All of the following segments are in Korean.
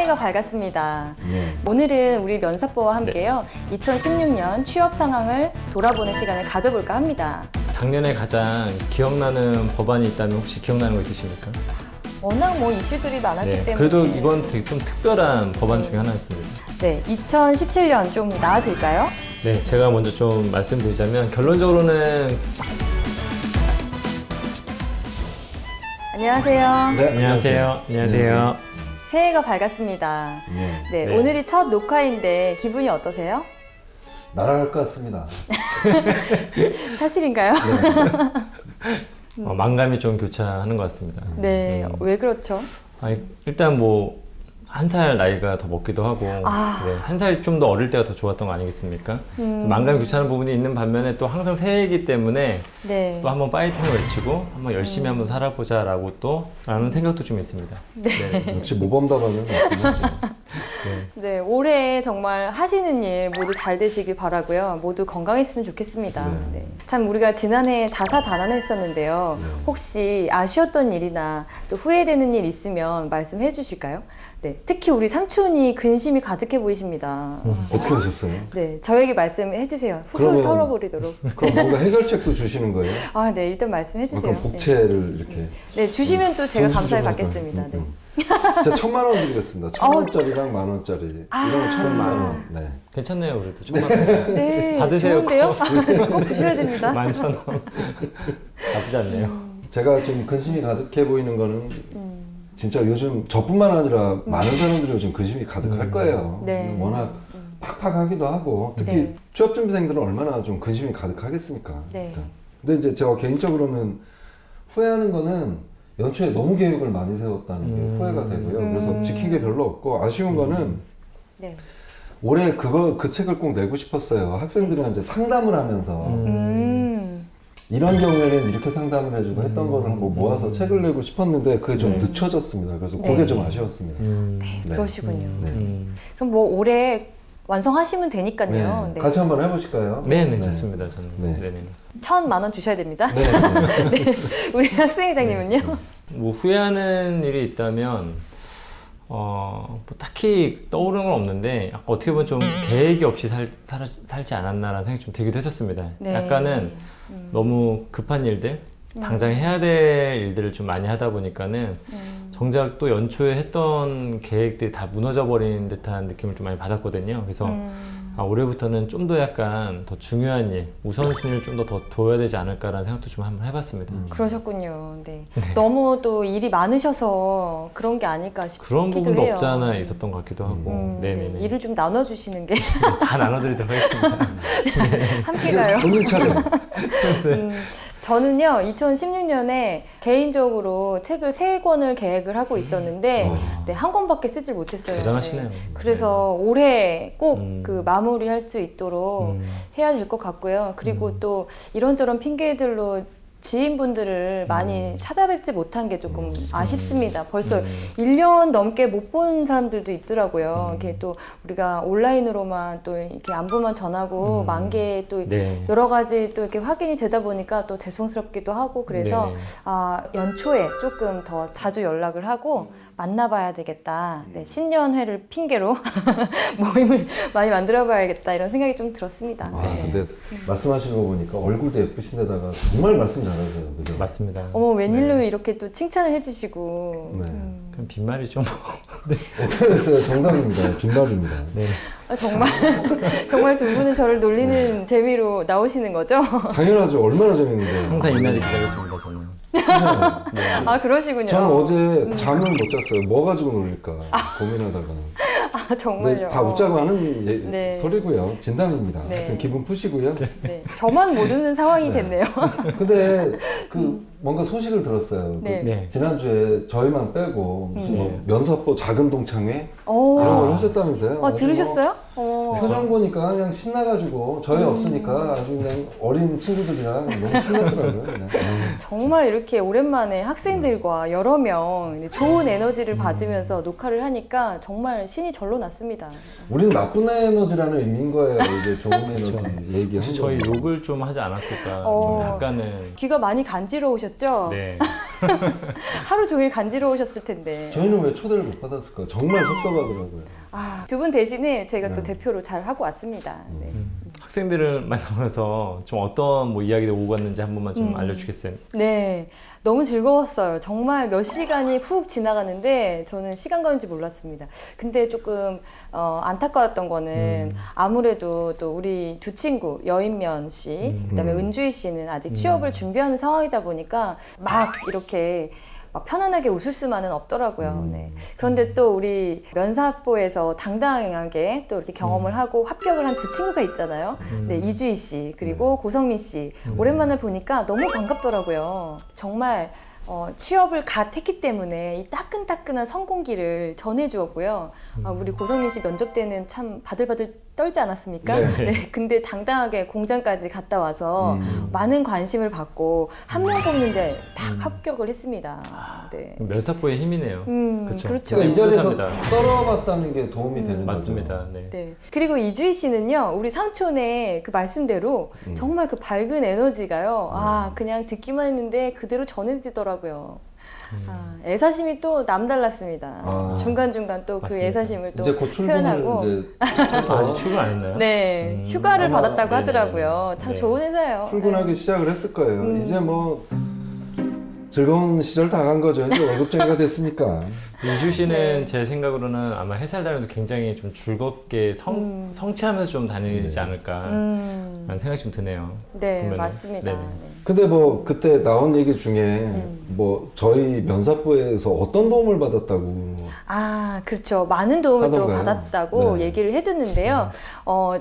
새해가 밝았습니다. 네. 오늘은 우리 면사뽀와 함께요. 2016년 취업 상황을 돌아보는 시간을 가져볼까 합니다. 작년에 가장 기억나는 법안이 있다면 혹시 기억나는 거 있으십니까? 워낙 뭐 이슈들이 많았기 때문에. 그래도 이건 되게 좀 특별한 법안 중에 하나였습니다. 네, 2017년 좀 나아질까요? 네, 제가 먼저 좀 말씀드리자면 결론적으로는 안녕하세요. 네, 안녕하세요. 안녕하세요. 새해가 밝았습니다. 네. 네, 네. 오늘이 첫 녹화인데 기분이 어떠세요? 날아갈 것 같습니다. 사실인가요? 만감이 좀 교차하는 것 같습니다. 네, 왜 그렇죠? 아니, 일단 뭐 한 살 나이가 더 먹기도 하고 아. 네, 한 살 좀 더 어릴 때가 더 좋았던 거 아니겠습니까? 만감이 교차하는 부분이 있는 반면에 또 항상 새해이기 때문에 네. 또 한번 파이팅을 외치고 한번 열심히 한번 살아보자라고 또 라는 생각도 좀 있습니다. 네. 역시 모범답안은 네, 올해 정말 하시는 일 모두 잘 되시길 바라고요. 모두 건강했으면 좋겠습니다. 네. 네. 참 우리가 지난해 다사다난했었는데요. 혹시 아쉬웠던 일이나 또 후회되는 일 있으면 말씀해 주실까요? 네, 특히 우리 삼촌이 근심이 가득해 보이십니다. 어떻게 하셨어요? 네, 저에게 말씀해 주세요. 훌훌 그러면- 털어버리도록. 그럼 뭔가 해결책도 주시는 거예요? 아, 네, 일단 말씀해 주세요. 그럼 복채를 이렇게 네, 주시면 또 제가 손수 감사히 좀 받겠습니다. 할까요? 네. 제가 1,000만 원 드리겠습니다. 1,000원짜리랑 10,000원짜리. 이런 거 1,000만 원. 네. 괜찮네요, 그래도 정말 네, 받으세요. 좋은데요? 꼭 주셔야 됩니다. 11,000원 나쁘지 않네요. 제가 지금 근심이 가득해 보이는 거는 진짜 요즘 저뿐만 아니라 많은 사람들이 요즘 근심이 가득할 거예요. 네. 워낙 팍팍하기도 하고 특히 네. 취업준비생들은 얼마나 좀 근심이 가득하겠습니까? 네. 그러니까. 근데 이제 제가 개인적으로는 후회하는 거는 연초에 너무 계획을 많이 세웠다는 게 후회가 되고요. 그래서 지킨 게 별로 없고 아쉬운 거는 네. 올해 그 책을 꼭 내고 싶었어요. 학생들한테 상담을 하면서 이런 경우에는 이렇게 상담을 해주고 했던 거를 한번 모아서 책을 내고 싶었는데 그게 좀 늦춰졌습니다. 그래서 네. 그게 좀 아쉬웠습니다. 네, 네. 그러시군요. 네. 그럼 뭐 올해 완성하시면 되니까요. 네. 네. 같이 한번 해보실까요? 네네, 좋습니다. 저는. 네. 네네. 1,000만 원 주셔야 됩니다. 네. 네. 네. 우리 학생회장님은요? 뭐 후회하는 일이 있다면 뭐 딱히 떠오르는 건 없는데 약간 어떻게 보면 좀 계획이 없이 살지 않았나라는 생각이 좀 들기도 했었습니다. 네. 약간은 너무 급한 일들, 당장 해야 될 일들을 좀 많이 하다 보니까는 정작 또 연초에 했던 계획들이 다 무너져 버린 듯한 느낌을 좀 많이 받았거든요. 그래서 올해부터는 좀 더 약간 더 중요한 일, 우선순위를 좀 더 둬야 되지 않을까라는 생각도 좀 한번 해봤습니다. 그러셨군요. 네. 너무 또 일이 많으셔서 그런 게 아닐까 싶기도 그런 부분도 해요. 없지 않아 있었던 것 같기도 하고. 네네네. 네. 일을 좀 나눠주시는 게 다 나눠드리도록 하겠습니다. 함께 가요. 본인 차례. 저는요, 2016년에 개인적으로 책을 3권을 계획을 하고 있었는데, 네, 한 권밖에 쓰질 못했어요. 대단하시네요. 네. 그래서 올해 꼭 음. 그 마무리할 수 있도록 해야 될 것 같고요. 그리고 또 이런저런 핑계들로 지인분들을 많이 찾아뵙지 못한 게 조금 아쉽습니다. 벌써 1년 넘게 못 본 사람들도 있더라고요. 이렇게 또 우리가 온라인으로만 또 이렇게 안부만 전하고 만개 또 네. 여러 가지 또 이렇게 확인이 되다 보니까 또 죄송스럽기도 하고 그래서 네네. 연초에 조금 더 자주 연락을 하고 만나봐야 되겠다. 네, 신년회를 핑계로 모임을 많이 만들어봐야겠다 이런 생각이 좀 들었습니다. 아, 네. 근데 말씀하시는 거 보니까 얼굴도 예쁘신데다가 정말 말씀 잘하세요. 그죠? 맞습니다. 어머 웬일로 네. 이렇게 또 칭찬을 해주시고 네. 그럼 빈말이죠. 뭐. 어떻게 했어요? 정답입니다. 빈말입니다. 네. 정말 정말 두 분은 저를 놀리는 재미로 나오시는 거죠? 당연하죠. 얼마나 재밌는데. 항상 이 날이 기다려집니다, 저는. 아 그러시군요. 저는 어제 잠을 못 잤어요. 뭐 가지고 놀릴까 고민하다가. 아 정말요. 근데 다 웃자고 하는 네. 소리고요. 진담입니다. 네. 하여튼 기분 푸시고요. 네, 저만 못 웃는 상황이 됐네요. 근데 뭔가 소식을 들었어요. 네. 네. 지난주에 저희만 빼고 무슨 뭐 면사포 작은 동창회 오. 이런 걸 하셨다면서요? 아주 들으셨어요? 뭐 표정 보니까 그냥 신나가지고 저희 없으니까 아주 그냥 어린 친구들이랑 너무 신났더라고요. 그냥. 정말 이렇게 오랜만에 학생들과 여러 명 좋은 에너지를 받으면서 녹화를 하니까 정말 신이 절로 났습니다. 우리는 나쁜 에너지라는 의미인 거예요. 이제 좋은 에너지 얘기하는 혹시 저희 거. 욕을 좀 하지 않았을까? 어. 좀 약간은. 귀가 많이 간지러우셨죠? 네. 하루 종일 간지러우셨을 텐데. 저희는 왜 초대를 못 받았을까? 정말 섭섭하더라고요. 아, 두 분 대신에 제가 또 네. 대표로 잘 하고 왔습니다. 네. 학생들을 만나면서 좀 어떤 뭐 이야기들 오고 갔는지 한 번만 좀 알려주겠어요? 네, 너무 즐거웠어요. 정말 몇 시간이 훅 지나가는데 저는 시간 가는 줄 몰랐습니다. 근데 조금 안타까웠던 거는 아무래도 또 우리 두 친구 여인면 씨, 그다음에 은주희 씨는 아직 취업을 준비하는 상황이다 보니까 막 이렇게 막 편안하게 웃을 수만은 없더라고요. 네. 그런데 또 우리 면사학부에서 당당하게 또 이렇게 경험을 하고 합격을 한 두 친구가 있잖아요. 네, 이주희 씨 그리고 고성민 씨 오랜만에 보니까 너무 반갑더라고요. 정말 취업을 갓 했기 때문에 이 따끈따끈한 성공기를 전해주었고요. 우리 고성민 씨 면접 때는 참 바들바들 떨지 않았습니까? 네. 네. 근데 당당하게 공장까지 갔다 와서 많은 관심을 받고 한 명 뽑는데 딱 합격을 했습니다. 네. 면사포의 힘이네요. 그렇죠. 그러니까 이 자리에서 감사합니다. 떨어봤다는 게 도움이 되는 맞습니다. 거죠. 네. 네. 그리고 이주희 씨는요, 우리 삼촌의 그 말씀대로 정말 그 밝은 에너지가요, 아, 그냥 듣기만 했는데 그대로 전해지더라고요. 아, 애사심이 또 남달랐습니다. 아. 중간중간 또 그 맞습니다. 애사심을 또 이제 곧 출근을 표현하고. 이제 아직 출근 안 했나요? 네, 휴가를 아마, 받았다고 네네. 하더라고요. 참 네. 좋은 회사예요. 출근하기 시작을 했을 거예요. 이제 뭐 즐거운 시절 다 간 거죠. 이제 월급쟁이가 됐으니까. 이주 씨는 네. 제 생각으로는 아마 회사를 다니면서 굉장히 좀 즐겁게 성취하면서 좀 다니지 않을까 라는 생각이 좀 드네요. 네, 보면은. 맞습니다. 네네. 네. 근데 뭐 그때 나온 얘기 중에 뭐 저희 면사부에서 어떤 도움을 받았다고. 아, 그렇죠. 많은 도움을 또 하던가요? 받았다고 네. 얘기를 해줬는데요.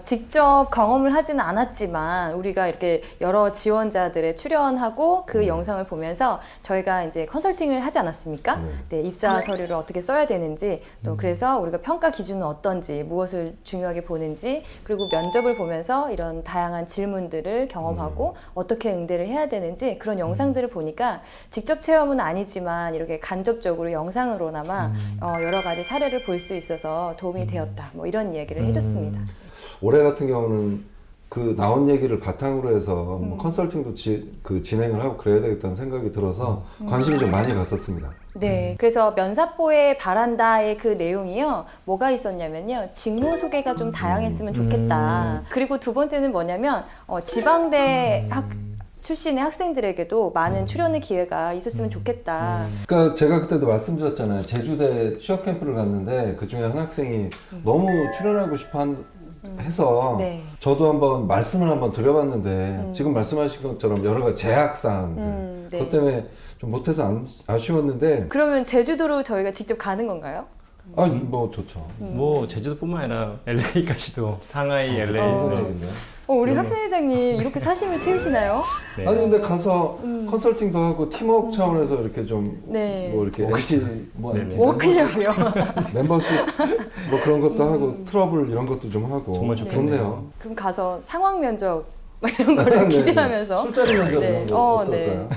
직접 경험을 하지는 않았지만 우리가 이렇게 여러 지원자들의 출연하고 그 영상을 보면서 저희가 이제 컨설팅을 하지 않았습니까? 네, 입사 서류를 어떻게 써야 되는지 또 그래서 우리가 평가 기준은 어떤지 무엇을 중요하게 보는지 그리고 면접을 보면서 이런 다양한 질문들을 경험하고 어떻게 응대를 해야 되는지 그런 영상들을 보니까 직접 체험은 아니지만 이렇게 간접적으로 영상으로나마 여러 가지 사례를 볼 수 있어서 도움이 되었다. 뭐 이런 이야기를 해줬습니다. 올해 같은 경우는 그 나온 얘기를 바탕으로 해서 뭐 컨설팅도 진행을 하고 그래야 되겠다는 생각이 들어서 관심이 좀 많이 갔었습니다. 네, 그래서 면사포에 바란다의 그 내용이요, 뭐가 있었냐면요, 직무 소개가 좀 다양했으면 좋겠다. 그리고 두 번째는 뭐냐면 지방대 출신의 학생들에게도 많은 출연의 기회가 있었으면 좋겠다. 그러니까 제가 그때도 말씀드렸잖아요. 제주대 취업 캠프를 갔는데 그 중에 한 학생이 너무 출연하고 싶어 해서 네. 저도 한번 말씀을 한번 드려봤는데 지금 말씀하신 것처럼 여러 가지 제약 사항들 네. 그것 때문에 좀 못해서 아쉬웠는데 그러면 제주도로 저희가 직접 가는 건가요? 뭐 좋죠. 뭐 제주도뿐만 아니라 LA까지도 상하이, LA. 우리 학생회장님 이렇게 사심을 채우시나요? 네. 아니 근데 가서 컨설팅도 하고 팀워크 차원에서 이렇게 좀 네. 뭐 이렇게 MC 뭐 네네. 워크숍이요. 멤버십 뭐 그런 것도 하고 트러블 이런 것도 좀 하고 정말 좋겠네요. 그럼 가서 상황 면접 막 이런 거를 기대하면서. 술자리 면접 네. 이런 거 어떨까요?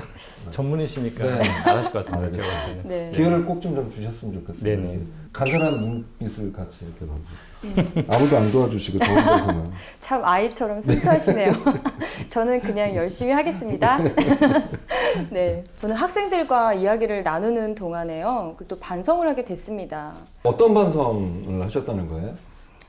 전문이시니까 네. 잘하실 것 같습니다. 제가 봤을 때는. 네. 기회를 꼭 좀 주셨으면 좋겠어요. 네네. 이렇게 간절한 눈빛을 같이 이렇게 봐주고 아무도 안 도와주시고 좋은 데서만. 참 아이처럼 순수하시네요. 저는 그냥 열심히 하겠습니다. 네, 저는 학생들과 이야기를 나누는 동안에요, 또 반성을 하게 됐습니다. 어떤 반성을 하셨다는 거예요?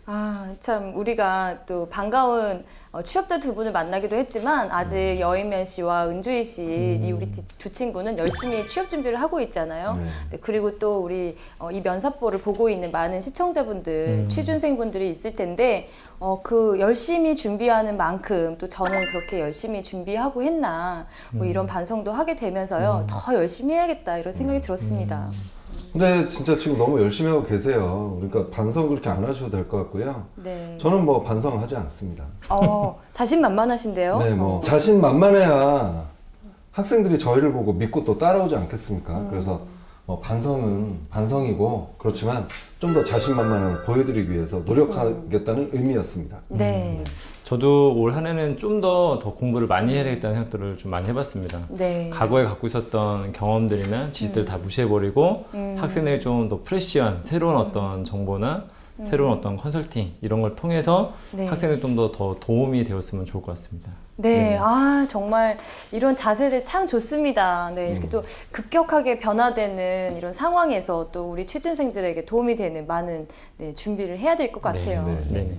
아, 참 우리가 또 반가운 취업자 두 분을 만나기도 했지만 아직 여인면 씨와 은주희 씨, 이 우리 두 친구는 열심히 취업 준비를 하고 있잖아요. 네. 네, 그리고 또 우리 이 면사포를 보고 있는 많은 시청자분들, 취준생분들이 있을 텐데 그 열심히 준비하는 만큼 또 저는 그렇게 열심히 준비하고 했나 뭐 이런 반성도 하게 되면서요, 더 열심히 해야겠다 이런 생각이 들었습니다. 근데 진짜 지금 너무 열심히 하고 계세요. 그러니까 반성 그렇게 안 하셔도 될 것 같고요. 네. 저는 뭐 반성하지 않습니다. 자신만만하시대요. 네, 뭐 자신만만해야 학생들이 저희를 보고 믿고 또 따라오지 않겠습니까? 그래서 반성은 반성이고 그렇지만 좀 더 자신만만함을 보여드리기 위해서 노력하겠다는 의미였습니다. 네. 저도 올 한 해는 좀 더 공부를 많이 해야 되겠다는 생각들을 좀 많이 해봤습니다. 네. 과거에 갖고 있었던 경험들이나 지식들을 다 무시해버리고 학생들이 좀 더 프레시한 새로운 어떤 정보나 새로운 어떤 컨설팅 이런 걸 통해서 네. 학생들이 좀 더 도움이 되었으면 좋을 것 같습니다. 네, 아 정말 이런 자세들 참 좋습니다. 네, 이렇게 또 급격하게 변화되는 이런 상황에서 또 우리 취준생들에게 도움이 되는 많은 네, 준비를 해야 될 것 같아요. 네.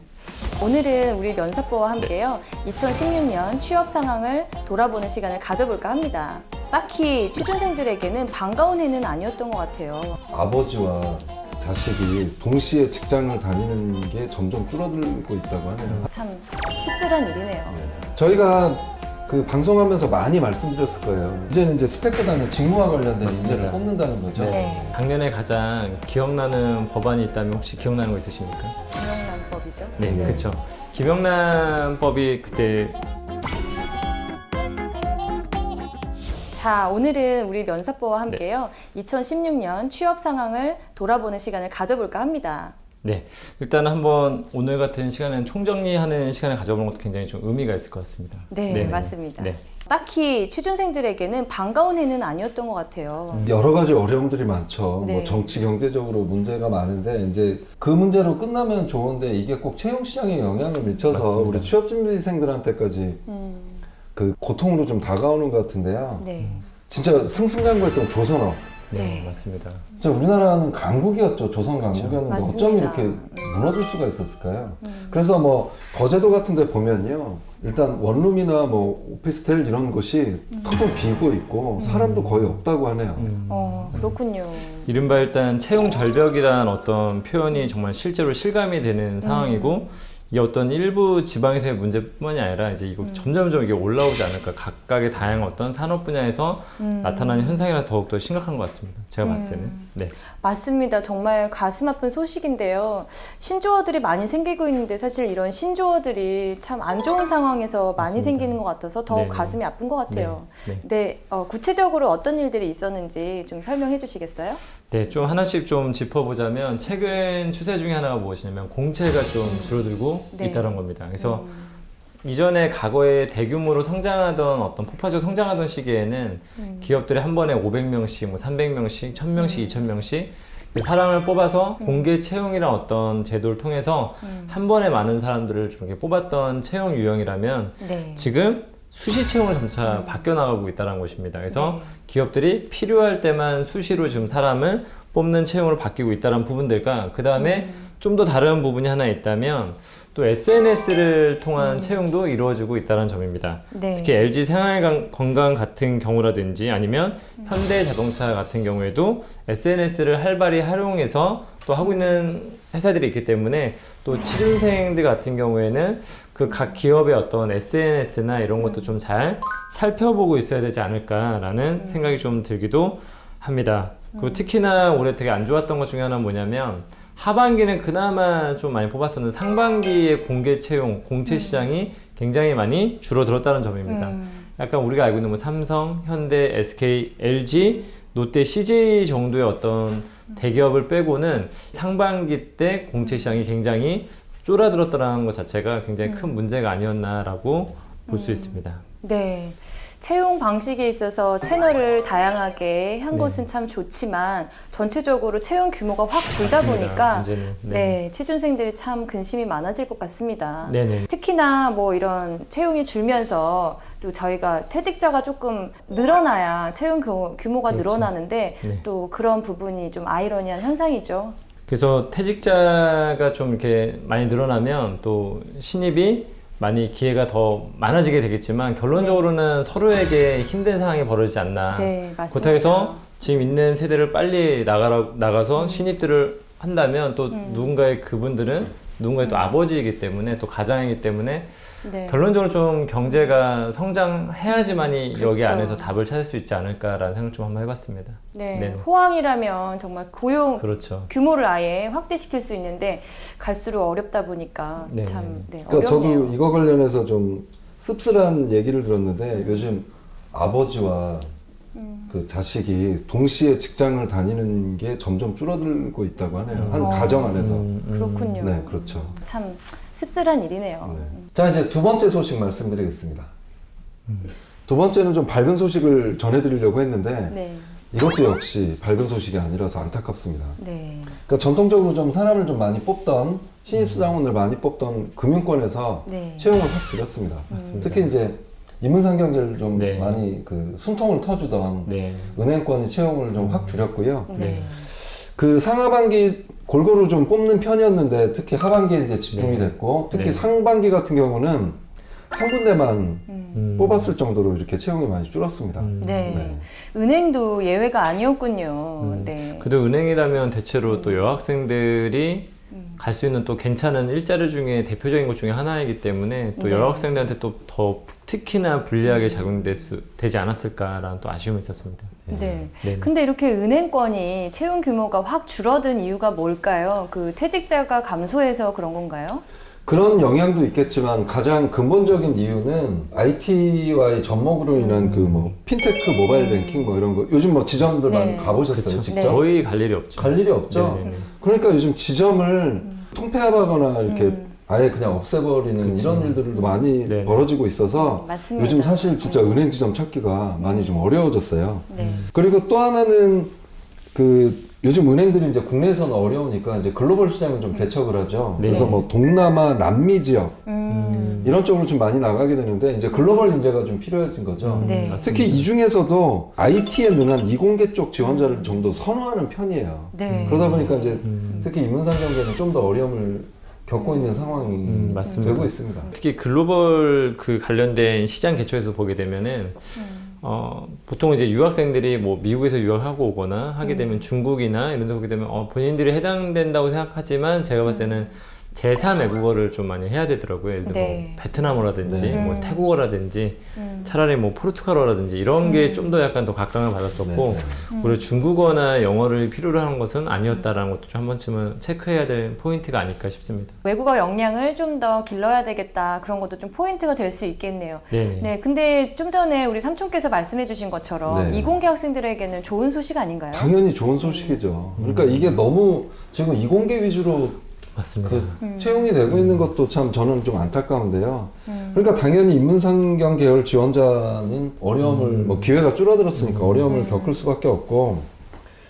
오늘은 우리 면사뽀와 함께요. 2016년 취업 상황을 돌아보는 시간을 가져볼까 합니다. 딱히 취준생들에게는 반가운 해는 아니었던 것 같아요. 아버지와 자식이 동시에 직장을 다니는 게 점점 줄어들고 있다고 하네요. 참 씁쓸한 일이네요. 저희가 그 방송하면서 많이 말씀드렸을 거예요. 이제는 이제 스펙보다는 직무와 관련된 맞습니다. 문제를 뽑는다는 거죠. 네, 작년에 가장 기억나는 법안이 있다면 혹시 기억나는 거 있으십니까? 김영란법이죠. 네, 네. 그렇죠. 김영란법이 그때 자, 오늘은 우리 면사뽀와 함께요. 2016년 취업 상황을 돌아보는 시간을 가져볼까 합니다. 네, 일단 한번 오늘 같은 시간은 총정리하는 시간을 가져보는 것도 굉장히 좀 의미가 있을 것 같습니다. 네, 네네. 맞습니다. 네. 딱히 취준생들에게는 반가운 해는 아니었던 것 같아요. 여러 가지 어려움들이 많죠. 네. 뭐 정치 경제적으로 문제가 많은데 이제 그 문제로 끝나면 좋은데 이게 꼭 채용 시장에 영향을 미쳐서 맞습니다. 우리 취업 준비생들한테까지 그 고통으로 좀 다가오는 것 같은데요. 네. 진짜 승승장구했던 조선업. 네, 네. 맞습니다. 진짜 우리나라는 강국이었죠. 조선 강국이었는데 맞습니다. 어쩜 이렇게 무너질 수가 있었을까요? 그래서 뭐 거제도 같은 데 보면요. 일단 원룸이나 뭐 오피스텔 이런 곳이 텅텅 비고 있고 사람도 거의 없다고 하네요. 그렇군요. 이른바 일단 채용 절벽이란 어떤 표현이 정말 실제로 실감이 되는 상황이고 이게 어떤 일부 지방에서의 문제뿐만이 아니라 이제 이거 점점점 이게 올라오지 않을까 각각의 다양한 어떤 산업 분야에서 나타나는 현상이라 더욱더 심각한 것 같습니다. 제가 봤을 때는. 네. 맞습니다. 정말 가슴 아픈 소식인데요. 신조어들이 많이 생기고 있는데 사실 이런 신조어들이 참 안 좋은 상황에서 많이 맞습니다. 생기는 것 같아서 더 네네. 가슴이 아픈 것 같아요. 네. 네, 구체적으로 어떤 일들이 있었는지 좀 설명해 주시겠어요? 네, 좀 하나씩 좀 짚어보자면 최근 추세 중에 하나가 무엇이냐면 공채가 좀 줄어들고 네. 있다는 겁니다. 그래서 이전에 과거에 대규모로 성장하던 어떤 폭발적으로 성장하던 시기에는 기업들이 한 번에 500명씩, 뭐 300명씩, 1000명씩, 2000명씩 사람을 뽑아서 공개 채용이란 어떤 제도를 통해서 한 번에 많은 사람들을 좀 이렇게 뽑았던 채용 유형이라면 네. 지금 수시 채용으로 점차 바뀌어 나가고 있다는 것입니다. 그래서 네. 기업들이 필요할 때만 수시로 지금 사람을 뽑는 채용으로 바뀌고 있다는 부분들과 그 다음에 좀 더 다른 부분이 하나 있다면 또 SNS를 통한 채용도 이루어지고 있다는 점입니다. 네. 특히 LG 생활건강 같은 경우라든지 아니면 현대자동차 같은 경우에도 SNS를 활발히 활용해서 또 하고 있는 회사들이 있기 때문에 또 취준생들 같은 경우에는 그 각 기업의 어떤 SNS나 이런 것도 좀 잘 살펴보고 있어야 되지 않을까라는 생각이 좀 들기도 합니다. 그리고 특히나 올해 되게 안 좋았던 것 중에 하나는 뭐냐면 하반기는 그나마 좀 많이 뽑았었는데 상반기의 공개 채용, 공채 시장이 굉장히 많이 줄어들었다는 점입니다. 약간 우리가 알고 있는 뭐 삼성, 현대, SK, LG, 롯데, CJ 정도의 어떤 대기업을 빼고는 상반기 때 공채 시장이 굉장히 쫄아들었다는 것 자체가 굉장히 큰 문제가 아니었나라고 볼 수 있습니다. 네. 채용 방식에 있어서 채널을 다양하게 한 네. 것은 참 좋지만 전체적으로 채용 규모가 확 줄다 맞습니다. 보니까 문제는. 네, 취준생들이 참 근심이 많아질 것 같습니다. 네네. 특히나 뭐 이런 채용이 줄면서 또 저희가 퇴직자가 조금 늘어나야 채용 규모가 그렇죠. 늘어나는데 네. 또 그런 부분이 좀 아이러니한 현상이죠. 그래서 퇴직자가 좀 이렇게 많이 늘어나면 또 신입이 많이 기회가 더 많아지게 되겠지만 결론적으로는 서로에게 힘든 상황이 벌어지지 않나. 네, 맞습니다. 그렇다고 해서 지금 있는 세대를 빨리 나가서 신입들을 한다면 또 누군가의 그분들은 누군가의 또 아버지이기 때문에 또 가장이기 때문에 네. 결론적으로 좀 경제가 성장해야지만이 여기 그렇죠. 안에서 답을 찾을 수 있지 않을까라는 생각 좀 한번 해봤습니다. 네, 네. 호황이라면 정말 고용 그렇죠. 규모를 아예 확대시킬 수 있는데 갈수록 어렵다 보니까 네. 참 그러니까 어렵네요. 저도 이거 관련해서 좀 씁쓸한 얘기를 들었는데 요즘 아버지와 그 자식이 동시에 직장을 다니는 게 점점 줄어들고 있다고 하네요. 한 가정 안에서. 그렇군요. 네, 그렇죠. 참 씁쓸한 일이네요. 네. 자, 이제 두 번째 소식 말씀드리겠습니다. 두 번째는 좀 밝은 소식을 전해드리려고 했는데 네. 이것도 역시 밝은 소식이 아니라서 안타깝습니다. 네. 그러니까 전통적으로 좀 사람을 좀 많이 뽑던 신입사원을 많이 뽑던 금융권에서 네. 채용을 확 줄였습니다. 맞습니다. 특히 이제 인문상 경계를 좀 네. 많이 그 숨통을 터주던 네. 은행권이 채용을 좀 확 줄였고요. 네. 그 상하반기 골고루 좀 뽑는 편이었는데 특히 하반기에 이제 집중이 네. 됐고 특히 네. 상반기 같은 경우는 한 군데만 뽑았을 음. 정도로 이렇게 채용이 많이 줄었습니다. 네. 네. 은행도 예외가 아니었군요. 네. 그래도 은행이라면 대체로 또 여학생들이 갈 수 있는 또 괜찮은 일자리 중에 대표적인 것 중에 하나이기 때문에 또 네. 여학생들한테 또 더 특히나 불리하게 되지 않았을까라는 또 아쉬움이 있었습니다. 네. 네. 근데 이렇게 은행권이 채용 규모가 확 줄어든 이유가 뭘까요? 그 퇴직자가 감소해서 그런 건가요? 그런 영향도 있겠지만 가장 근본적인 이유는 IT와의 접목으로 인한 그 뭐 핀테크, 모바일 뱅킹 뭐 이런 거 요즘 뭐 지점들 네. 많이 가보셨어요? 그쵸. 직접? 네. 거의 갈 일이 없죠. 갈 일이 없죠. 네네네. 그러니까 요즘 지점을 통폐합하거나 이렇게 아예 그냥 없애버리는 그쵸. 이런 일들도 많이 네. 벌어지고 있어서 맞습니다. 요즘 사실 진짜 은행 지점 찾기가 많이 좀 어려워졌어요. 네. 그리고 또 하나는 그 요즘 은행들이 이제 국내에서는 어려우니까 이제 글로벌 시장을 좀 개척을 하죠. 네. 그래서 뭐 동남아, 남미 지역 음. 이런 쪽으로 좀 많이 나가게 되는데 이제 글로벌 인재가 좀 필요해진 거죠. 네. 특히 이 중에서도 IT에 능한 이공계 쪽 지원자를 좀 더 선호하는 편이에요. 네. 그러다 보니까 이제 특히 인문상 경계는 좀 더 어려움을 겪고 있는 상황이 맞습니다. 되고 있습니다. 특히 글로벌 그 관련된 시장 개척에서 보게 되면은 보통 이제 유학생들이 뭐 미국에서 유학하고 오거나 하게 되면 중국이나 이런 데 보게 되면 본인들이 해당된다고 생각하지만 제가 봤을 때는 제3 외국어를 좀 많이 해야 되더라고요. 예를 들어 네. 뭐 베트남어라든지 네. 뭐 태국어라든지 차라리 뭐 포르투갈어라든지 이런 게 좀 더 약간 더 각광을 받았었고 네, 네. 그리고 중국어나 영어를 필요로 하는 것은 아니었다라는 것도 좀 한 번쯤은 체크해야 될 포인트가 아닐까 싶습니다. 외국어 역량을 좀 더 길러야 되겠다. 그런 것도 좀 포인트가 될 수 있겠네요. 네네. 네, 근데 좀 전에 우리 삼촌께서 말씀해 주신 것처럼 네. 이공계 학생들에게는 좋은 소식 아닌가요? 당연히 좋은 소식이죠. 그러니까 이게 너무 지금 이공계 위주로 맞습니다. 그 채용이 되고 있는 것도 참 저는 좀 안타까운데요. 그러니까 당연히 인문상경 계열 지원자는 어려움을 뭐 기회가 줄어들었으니까 어려움을 겪을 수밖에 없고.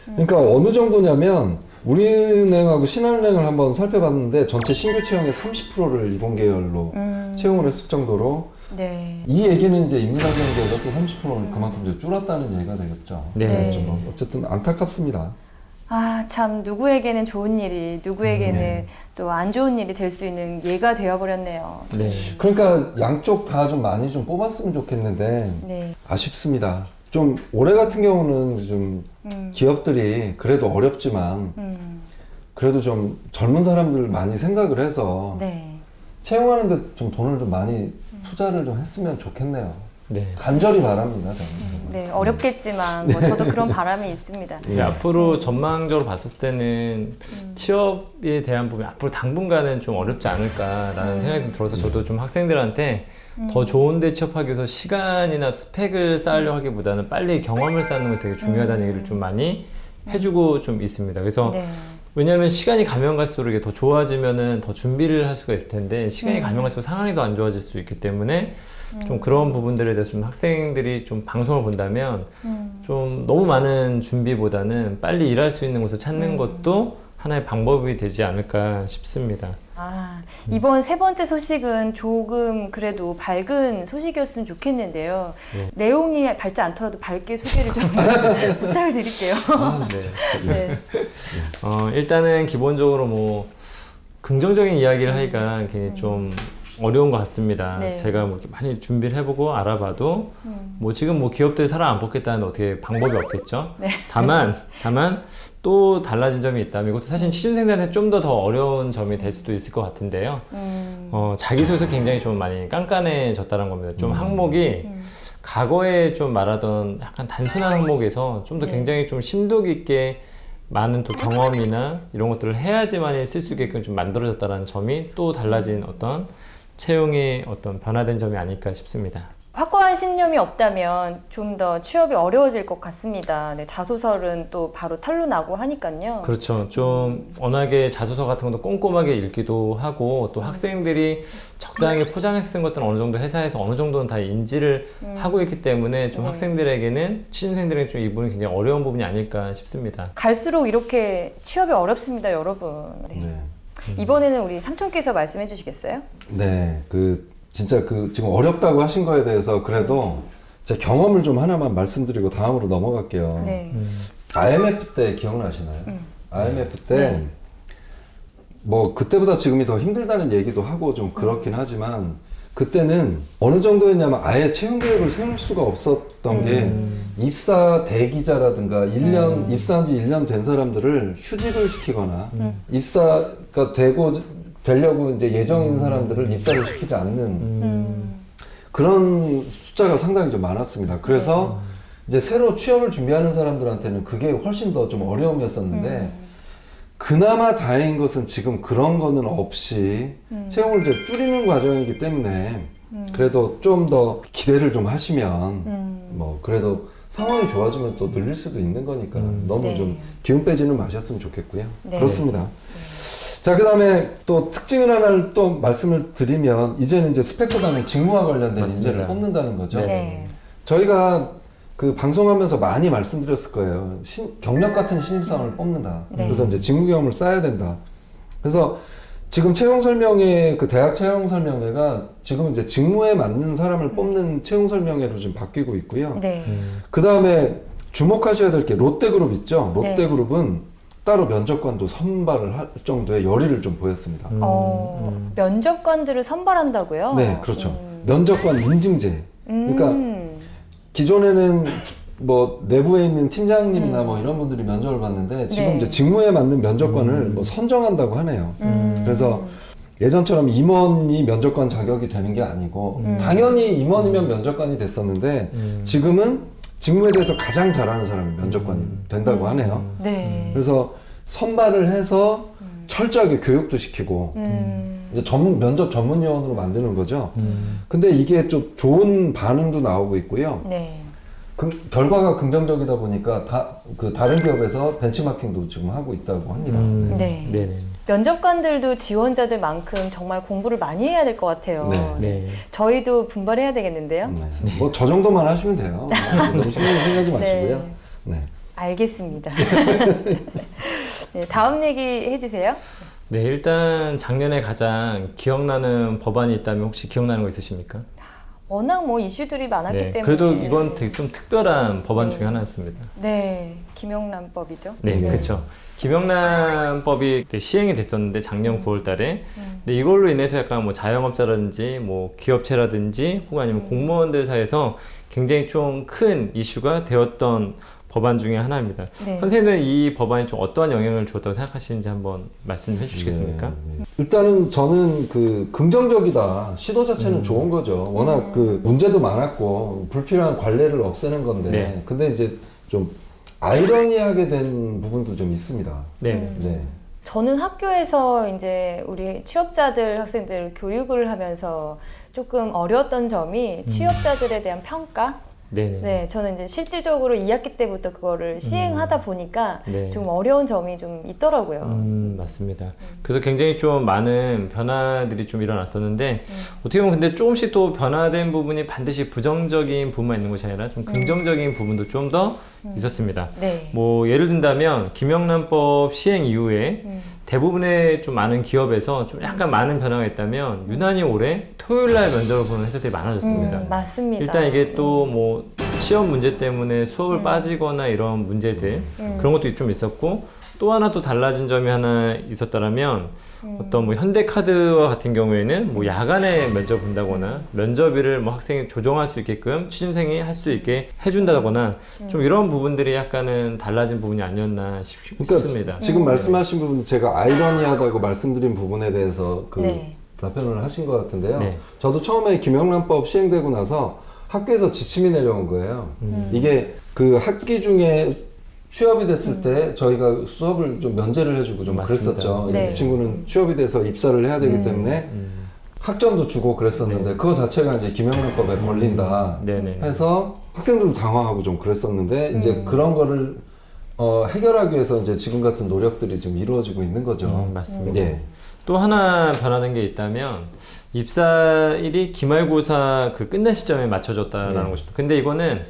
그러니까 어느 정도냐면 우리은행하고 신한은행을 한번 살펴봤는데 전체 신규 채용의 30%를 이공계열로 채용을 했을 정도로 네. 이 얘기는 이제 인문상경 계열가 또 30%는 그만큼 이제 줄었다는 얘기가 되겠죠. 네. 그래서 뭐 어쨌든 안타깝습니다. 아, 참 누구에게는 좋은 일이 누구에게는 또 안 좋은 일이 될 수 있는 예가 되어버렸네요. 네. 그러니까 양쪽 다 좀 많이 좀 뽑았으면 좋겠는데 네. 아쉽습니다. 좀 올해 같은 경우는 좀 기업들이 그래도 어렵지만 그래도 좀 젊은 사람들 많이 생각을 해서 네. 채용하는데 좀 돈을 좀 많이 투자를 좀 했으면 좋겠네요. 네. 간절히 바랍니다. 저는. 네, 어렵겠지만 뭐 저도 그런 바람이 있습니다. 네, 앞으로 전망적으로 봤을 때는 취업에 대한 부분이 앞으로 당분간은 좀 어렵지 않을까라는 생각이 들어서 저도 좀 학생들한테 더 좋은 데 취업하기 위해서 시간이나 스펙을 쌓으려고 하기보다는 빨리 경험을 쌓는 것이 되게 중요하다는 얘기를 좀 많이 해주고 좀 있습니다. 그래서 네. 왜냐하면 시간이 가면 갈수록 이게 더 좋아지면은 더 준비를 할 수가 있을 텐데 시간이 가면 갈수록 상황이 더 안 좋아질 수 있기 때문에 좀 그런 부분들에 대해서 좀 학생들이 좀 방송을 본다면 좀 너무 많은 준비보다는 빨리 일할 수 있는 곳을 찾는 것도 하나의 방법이 되지 않을까 싶습니다. 아, 이번 세 번째 소식은 조금 그래도 밝은 소식이었으면 좋겠는데요. 네. 내용이 밝지 않더라도 밝게 소개를 좀 부탁을 드릴게요. 네. 네. 일단은 기본적으로 뭐 긍정적인 이야기를 하기가 굉장히 좀 어려운 것 같습니다. 네. 제가 뭐 이렇게 많이 준비를 해보고 알아봐도 뭐 지금 뭐 기업들이 사람 안 뽑겠다는 어떻게 방법이 없겠죠. 네. 다만 또 달라진 점이 있다면 이것도 사실 취준생들한테 좀 더 어려운 점이 될 수도 있을 것 같은데요. 자기소개서 굉장히 좀 많이 깐깐해졌다는 겁니다. 좀 항목이 과거에 좀 말하던 약간 단순한 항목에서 좀 더 네. 굉장히 좀 심도 깊게 많은 또 경험이나 이런 것들을 해야지만 쓸 수 있게끔 좀 만들어졌다는 점이 또 달라진 어떤 채용의 어떤 변화된 점이 아닐까 싶습니다. 확고한 신념이 없다면 좀 더 취업이 어려워질 것 같습니다. 네, 자소서는 또 바로 탄로 나고 하니까요. 그렇죠. 좀 워낙에 자소서 같은 것도 꼼꼼하게 읽기도 하고 또 학생들이 적당히 포장해서 쓴 것들은 어느 정도 회사에서 어느 정도는 다 인지를 하고 있기 때문에 좀 네. 학생들에게는 취준생들에게 좀 이 부분이 굉장히 어려운 부분이 아닐까 싶습니다. 갈수록 이렇게 취업이 어렵습니다, 여러분. 네. 네. 이번에는 우리 삼촌께서 말씀해 주시겠어요? 네, 진짜 지금 어렵다고 하신 거에 대해서 그래도 제 경험을 좀 하나만 말씀드리고 다음으로 넘어갈게요. 네. IMF 때 기억나시나요? IMF 때 네. 뭐 그때보다 지금이 더 힘들다는 얘기도 하고 좀 그렇긴 하지만 그때는 어느 정도였냐면 아예 채용 계획을 세울 수가 없었던 게 입사 대기자라든가 1년 입사한 지 1년 된 사람들을 휴직을 시키거나 입사가 되려고 이제 예정인 사람들을 입사를 시키지 않는 그런 숫자가 상당히 좀 많았습니다. 그래서 이제 새로 취업을 준비하는 사람들한테는 그게 훨씬 더 좀 어려움이었었는데 그나마 다행인 것은 지금 그런 거는 없이 채용을 이제 줄이는 과정이기 때문에 그래도 좀 더 기대를 좀 하시면 뭐 그래도 상황이 좋아지면 또 늘릴 수도 있는 거니까 너무 네. 좀 기운 빼지는 마셨으면 좋겠고요. 네. 그렇습니다. 자, 그 다음에 또 특징을 하나를 또 말씀을 드리면 이제는 이제 스펙보다는 직무와 관련된 맞습니다. 인재를 뽑는다는 거죠. 네. 네. 저희가 그 방송하면서 많이 말씀드렸을 거예요. 경력 같은 신입사원을 뽑는다. 네. 그래서 이제 직무 경험을 쌓아야 된다. 그래서 지금 채용 설명회, 그 대학 채용 설명회가 지금 이제 직무에 맞는 사람을 뽑는 채용 설명회로 지금 바뀌고 있고요. 네. 그 다음에 주목하셔야 될 게 롯데그룹 있죠. 네. 롯데그룹은 따로 면접관도 선발을 할 정도의 열의를 좀 보였습니다. 면접관들을 선발한다고요? 네, 그렇죠. 면접관 인증제. 그러니까 음. 기존에는 뭐 내부에 있는 팀장님이나 뭐 이런 분들이 면접을 봤는데 지금 네. 이제 직무에 맞는 면접관을 뭐 선정한다고 하네요. 그래서 예전처럼 임원이 면접관 자격이 되는 게 아니고 당연히 임원이면 면접관이 됐었는데 지금은 직무에 대해서 가장 잘하는 사람이 면접관이 된다고 하네요. 네. 그래서 선발을 해서 철저하게 교육도 시키고 이제 면접 전문 요원으로 만드는 거죠. 근데 이게 좀 좋은 반응도 나오고 있고요. 네. 결과가 긍정적이다 보니까 다른 기업에서 벤치마킹도 지금 하고 있다고 합니다. 네. 네네. 면접관들도 지원자들만큼 정말 공부를 많이 해야 될 것 같아요. 네. 네. 저희도 분발해야 되겠는데요. 뭐 저 정도만 하시면 돼요. 너무 신경 생각하지 마시고요. 네. 알겠습니다. 네, 다음 얘기 해주세요. 네, 일단 작년에 가장 기억나는 법안이 있다면 혹시 기억나는 거 있으십니까? 워낙 뭐 이슈들이 많았기 네, 때문에. 그래도 이건 되게 좀 특별한 법안 중에 하나였습니다. 네, 김영란법이죠. 네, 그렇죠. 김영란법이 시행이 됐었는데 작년 9월 달에 근데 이걸로 인해서 약간 뭐 자영업자라든지 뭐 기업체라든지 혹은 아니면 공무원들 사이에서 굉장히 좀 큰 이슈가 되었던 법안 중에 하나입니다. 네. 선생님은 이 법안이 좀 어떠한 영향을 주었다고 생각하시는지 한번 말씀해 주시겠습니까? 네. 일단은 저는 긍정적이다. 시도 자체는 좋은 거죠. 워낙 문제도 많았고 불필요한 관례를 없애는 건데. 네. 근데 이제 좀 아이러니하게 된 부분도 좀 있습니다. 네. 네. 저는 학교에서 이제 우리 취업자들 학생들 교육을 하면서 조금 어려웠던 점이 취업자들에 대한 평가. 네네. 네, 저는 이제 실질적으로 2학기 때부터 그거를 시행하다 보니까 네. 좀 어려운 점이 좀 있더라고요. 맞습니다. 그래서 굉장히 좀 많은 변화들이 좀 일어났었는데 어떻게 보면 근데 조금씩 또 변화된 부분이 반드시 부정적인 부분만 있는 것이 아니라 좀 긍정적인 부분도 좀 더 있었습니다. 네. 뭐 예를 든다면 김영란법 시행 이후에 대부분의 좀 많은 기업에서 좀 약간 많은 변화가 있다면 유난히 올해 토요일날 면접을 보는 회사들이 많아졌습니다. 맞습니다. 일단 이게 또 뭐 시험 문제 때문에 수업을 빠지거나 이런 문제들 그런 것도 좀 있었고 또 하나 또 달라진 점이 하나 있었더라면 어떤 뭐 현대카드와 같은 경우에는 뭐 야간에 면접 본다거나 면접일을 뭐 학생이 조정할 수 있게끔 취준생이 할 수 있게 해준다거나 좀 이런 부분들이 약간은 달라진 부분이 아니었나 싶습니다. 지금 말씀하신 부분 제가 아이러니하다고 말씀드린 부분에 대해서 네. 답변을 하신 것 같은데요. 네. 저도 처음에 김영란법 시행되고 나서 학교에서 지침이 내려온 거예요. 이게 그 학기 중에 취업이 됐을 때 저희가 수업을 좀 면제를 해주고 좀 맞습니다. 그랬었죠. 네. 이 친구는 취업이 돼서 입사를 해야 되기 때문에 학점도 주고 그랬었는데 그거 자체가 이제 김영란법에 걸린다 네네. 해서 학생들도 당황하고 좀 그랬었는데 이제 그런 거를 해결하기 위해서 이제 지금 같은 노력들이 좀 이루어지고 있는 거죠. 맞습니다. 예. 또 하나 변화된 게 있다면 입사일이 기말고사 그 끝난 시점에 맞춰졌다라는 네. 것입니다. 근데 이거는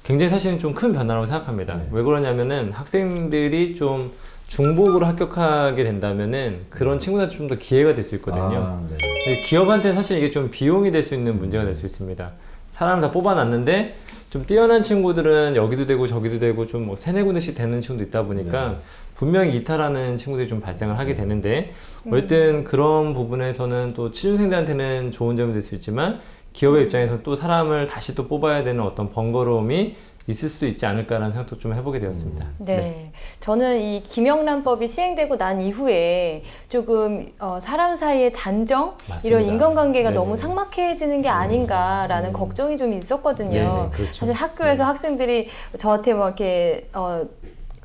굉장히 사실은 좀 큰 변화라고 생각합니다. 네. 왜 그러냐면은 학생들이 좀 중복으로 합격하게 된다면은 그런 친구들한테 좀 더 기회가 될 수 있거든요. 아, 네. 근데 기업한테는 사실 이게 좀 비용이 될 수 있는 문제가 될 수 있습니다. 사람을 다 뽑아놨는데 좀 뛰어난 친구들은 여기도 되고 저기도 되고 좀 뭐 세네 군데씩 되는 친구도 있다 보니까 분명히 이탈하는 친구들이 좀 발생을 하게 되는데 어쨌든 그런 부분에서는 또 취준생들한테는 좋은 점이 될 수 있지만 기업의 입장에서는 또 사람을 다시 또 뽑아야 되는 어떤 번거로움이 있을 수도 있지 않을까라는 생각도 좀 해보게 되었습니다. 네. 저는 이 김영란법이 시행되고 난 이후에 조금 사람 사이의 잔정 맞습니다. 이런 인간관계가 네네. 너무 삭막해지는 게 아닌가라는 걱정이 좀 있었거든요. 네네, 그렇죠. 사실 학교에서 학생들이 저한테 뭐 이렇게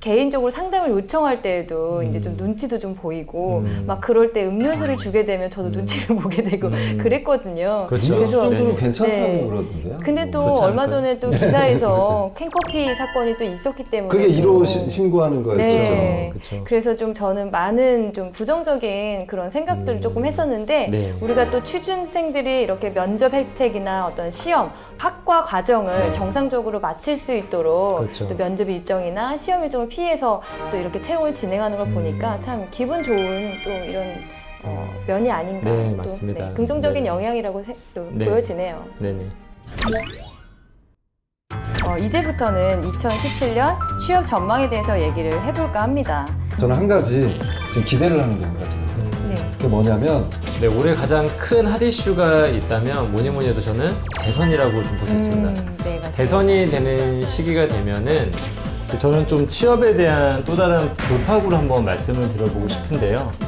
개인적으로 상담을 요청할 때에도 이제 좀 눈치도 좀 보이고 막 그럴 때 음료수를 주게 되면 저도 눈치를 보게 되고 그랬거든요. 그렇죠. 그래서 정도는 네. 괜찮다고 네. 그러던데요. 근데 또 그렇지 얼마 않을까요? 전에 또 기사에서 캔커피 사건이 또 있었기 때문에 그게 또 1호 신고하는 거였죠. 네. 그렇죠. 그래서 좀 저는 많은 좀 부정적인 그런 생각들을 조금 했었는데 네. 우리가 또 취준생들이 이렇게 면접 혜택이나 어떤 시험, 학과 과정을 정상적으로 마칠 수 있도록 그렇죠. 또 면접 일정이나 시험 일정을 피해서 또 이렇게 채용을 진행하는 걸 보니까 참 기분 좋은 또 이런 면이 아닌가 네, 또, 맞습니다. 긍정적인 네. 영향이라고 또 네. 보여지네요. 네네. 이제부터는 2017년 취업 전망에 대해서 얘기를 해볼까 합니다. 저는 한 가지 지금 기대를 하는 게 한 가지 있어요. 네. 그게 뭐냐면 네, 올해 가장 큰 핫 이슈가 있다면 뭐니 해도 저는 대선이라고 좀 볼 수 있습니다. 네, 맞습니다. 대선이 되는 시기가 되면은 저는 좀 취업에 대한 또 다른 돌파구를 한번 말씀을 드려보고 싶은데요. 네.